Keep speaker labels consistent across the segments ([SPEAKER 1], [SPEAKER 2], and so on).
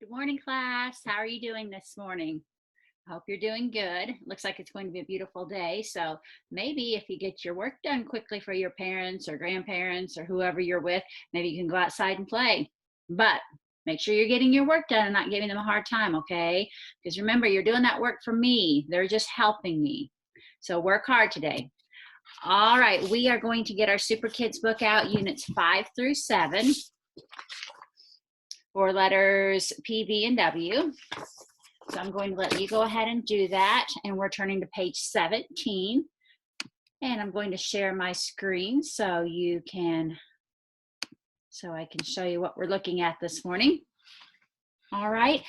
[SPEAKER 1] Good morning, class. How are you doing this morning? I hope you're doing good. Looks like it's going to be a beautiful day. So maybe if you get your work done quickly for your parents or grandparents or whoever you're with, maybe you can go outside and play. But make sure you're getting your work done and not giving them a hard time, okay? Because remember, you're doing that work for me. They're just helping me. So work hard today. All right, we are going to get our Super Kids book out, units 5 through 7. For letters P, V, and W. So I'm going to let you go ahead and do that. And we're turning to page 17. And I'm going to share my screen so I can show you what we're looking at this morning. All right.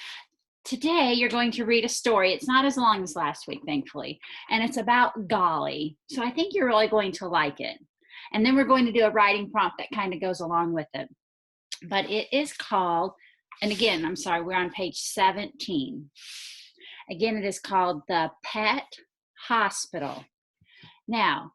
[SPEAKER 1] Today you're going to read a story. It's not as long as last week, thankfully. And it's about golly. So I think you're really going to like it. And then we're going to do a writing prompt that kind of goes along with it. But it is called, and again, I'm sorry, we're on page 17. Again, it is called The Pet Hospital. Now,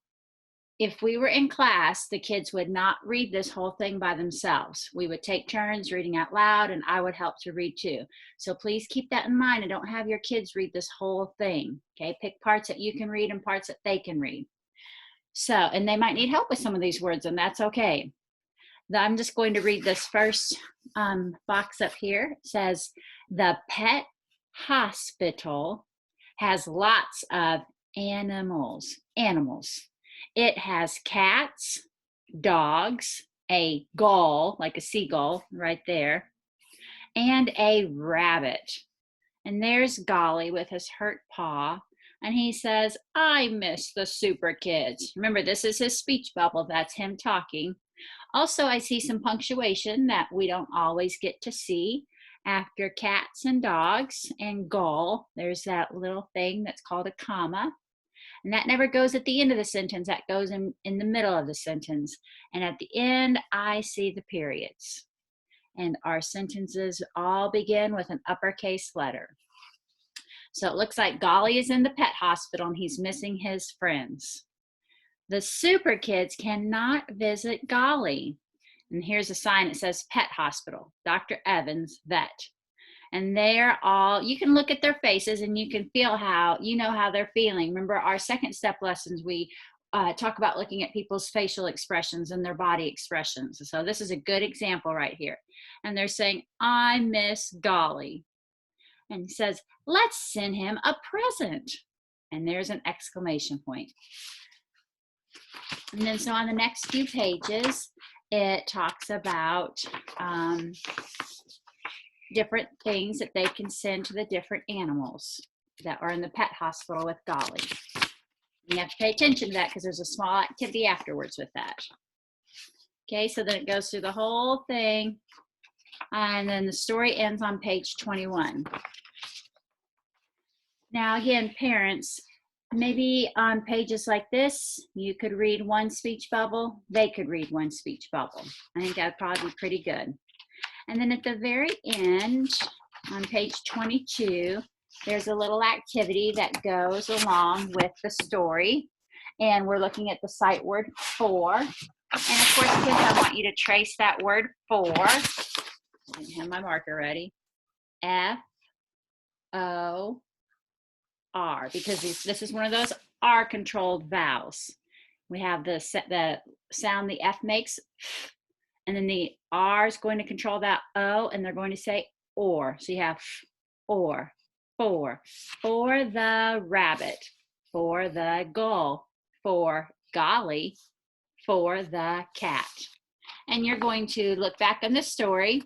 [SPEAKER 1] if we were in class, the kids would not read this whole thing by themselves. We would take turns reading out loud, and I would help to read too. So please keep that in mind and don't have your kids read this whole thing, okay? Pick parts that you can read and parts that they can read. So, and they might need help with some of these words, and that's okay. I'm just going to read this first box up here. It says, the pet hospital has lots of animals. It has cats, dogs, a gull, like a seagull right there, and a rabbit. And there's Golly with his hurt paw. And he says, I miss the Super Kids. Remember, this is his speech bubble. That's him talking. Also, I see some punctuation that we don't always get to see. After cats and dogs and gull, there's that little thing that's called a comma. And that never goes at the end of the sentence. That goes in the middle of the sentence. And at the end, I see the periods. And our sentences all begin with an uppercase letter. So it looks like Golly is in the pet hospital and he's missing his friends. The Super Kids cannot visit Golly. And here's a sign that says Pet Hospital, Dr. Evans, vet. And they're all, you can look at their faces and you can feel how they're feeling. Remember our second step lessons, we talk about looking at people's facial expressions and their body expressions. So this is a good example right here. And they're saying, I miss Golly. And he says, let's send him a present. And there's an exclamation point. And then so on the next few pages, it talks about different things that they can send to the different animals that are in the pet hospital with Golly. You have to pay attention to that because there's a small activity afterwards with that. Okay, so then it goes through the whole thing. And then the story ends on page 21. Now again, parents, maybe on pages like this, you could read one speech bubble. They could read one speech bubble. I think that'd probably be pretty good. And then at the very end, on page 22, there's a little activity that goes along with the story. And we're looking at the sight word for. And of course, kids, I want you to trace that word for. I didn't have my marker ready. F-O-R, because this is one of those R-controlled vowels. We have the sound the F makes, and then the R is going to control that O, and they're going to say or. So you have or, for the rabbit, for the gull, for Golly, for the cat. And you're going to look back on this story,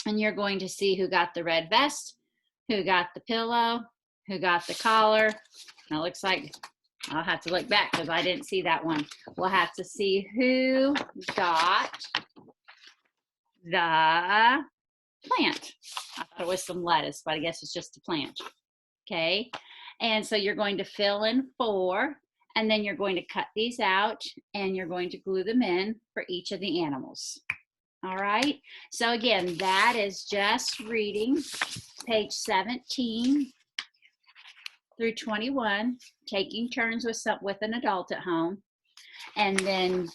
[SPEAKER 1] and you're going to see who got the red vest, who got the pillow, who got the collar. Now it looks like I'll have to look back because I didn't see that one. We'll have to see who got the plant. I thought it was some lettuce, but I guess it's just a plant. Okay, and so you're going to fill in for, and then you're going to cut these out and you're going to glue them in for each of the animals. All right, so again, that is just reading page 17 through 21, taking turns with an adult at home, and then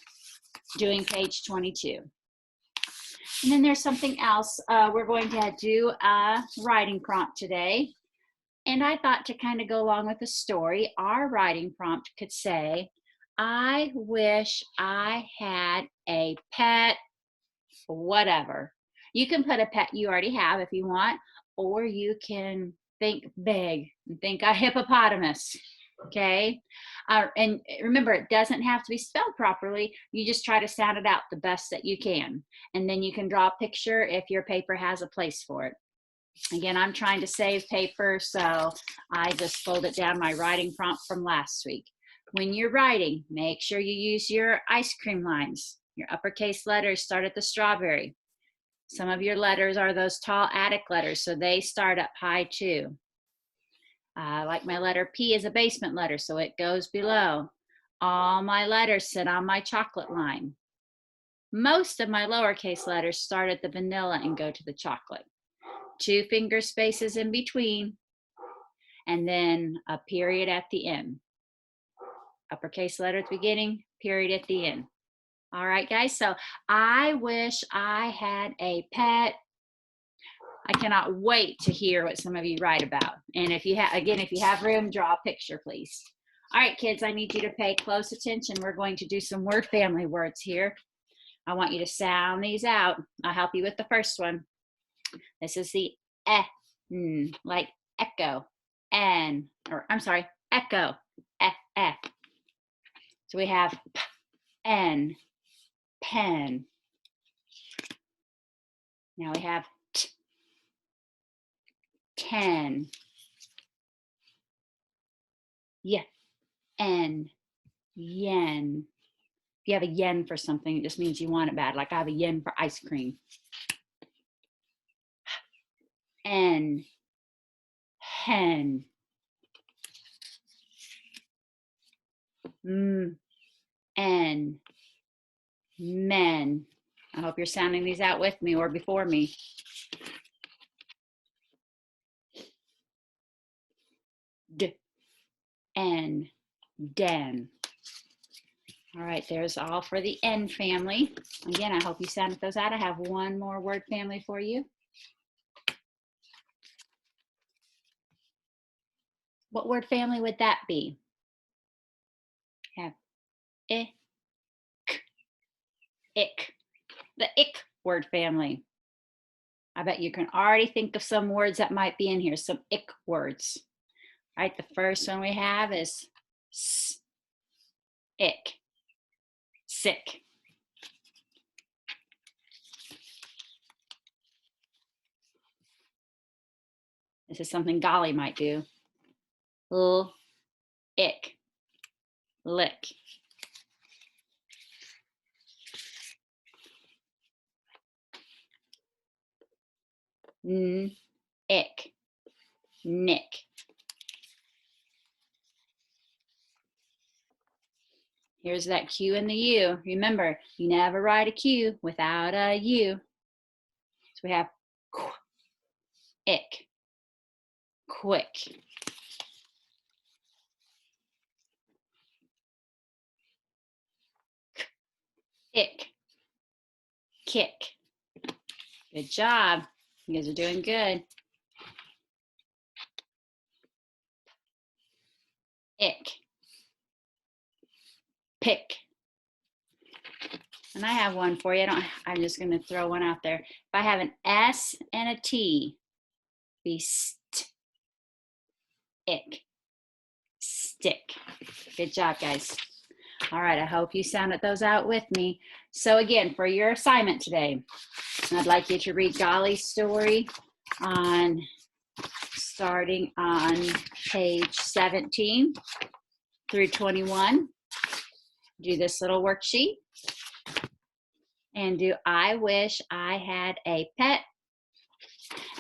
[SPEAKER 1] doing page 22. And then there's something else. We're going to do a writing prompt today. And I thought to kind of go along with the story, our writing prompt could say, I wish I had a pet, whatever. You can put a pet you already have if you want, or you can think big and think a hippopotamus. Okay. And remember, it doesn't have to be spelled properly. You just try to sound it out the best that you can. And then you can draw a picture if your paper has a place for it. Again, I'm trying to save paper, so I just folded down my writing prompt from last week. When you're writing, make sure you use your ice cream lines. Your uppercase letters start at the strawberry. Some of your letters are those tall attic letters, so they start up high too. Like my letter P is a basement letter, so it goes below. All my letters sit on my chocolate line. Most of my lowercase letters start at the vanilla and go to the chocolate. 2 finger spaces in between, and then a period at the end. Uppercase letter at the beginning, period at the end. All right, guys, so I wish I had a pet. I cannot wait to hear what some of you write about. And if you have, again, if you have room, draw a picture, please. All right, kids, I need you to pay close attention. We're going to do some word family words here. I want you to sound these out. I'll help you with the first one. This is the N, like echo, N, or I'm sorry, echo, F. So we have P, N, pen. Now we have T, 10. Y, N, yen. If you have a yen for something, it just means you want it bad. Like I have a yen for ice cream. N, hen. N, men. I hope you're sounding these out with me or before me. D, N, den. All right, there's all for the N family. Again, I hope you sounded those out. I have one more word family for you. What word family would that be? Have I, k, ick. The ick word family. I bet you can already think of some words that might be in here, some ick words. All right, the first one we have is s, ick, sick. This is something Golly might do. L, ick, lick. N, ick, nick. Here's that Q and the U. Remember, you never write a Q without a U. So we have qu, ick, quick. K, ick, kick. Good job. You guys are doing good. Ick, pick. And I have one for you. I'm just going to throw one out there. If I have an S and a T, be st, ick, stick. Good job, guys. All right, I hope you sounded those out with me. So again, for your assignment today, I'd like you to read Golly's story starting on page 17 through 21. Do this little worksheet. And do I wish I had a pet.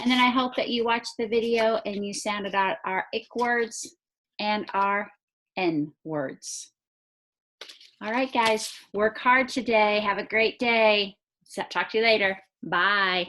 [SPEAKER 1] And then I hope that you watched the video and you sounded out our ick words and our N words. All right, guys, work hard today. Have a great day. Talk to you later. Bye.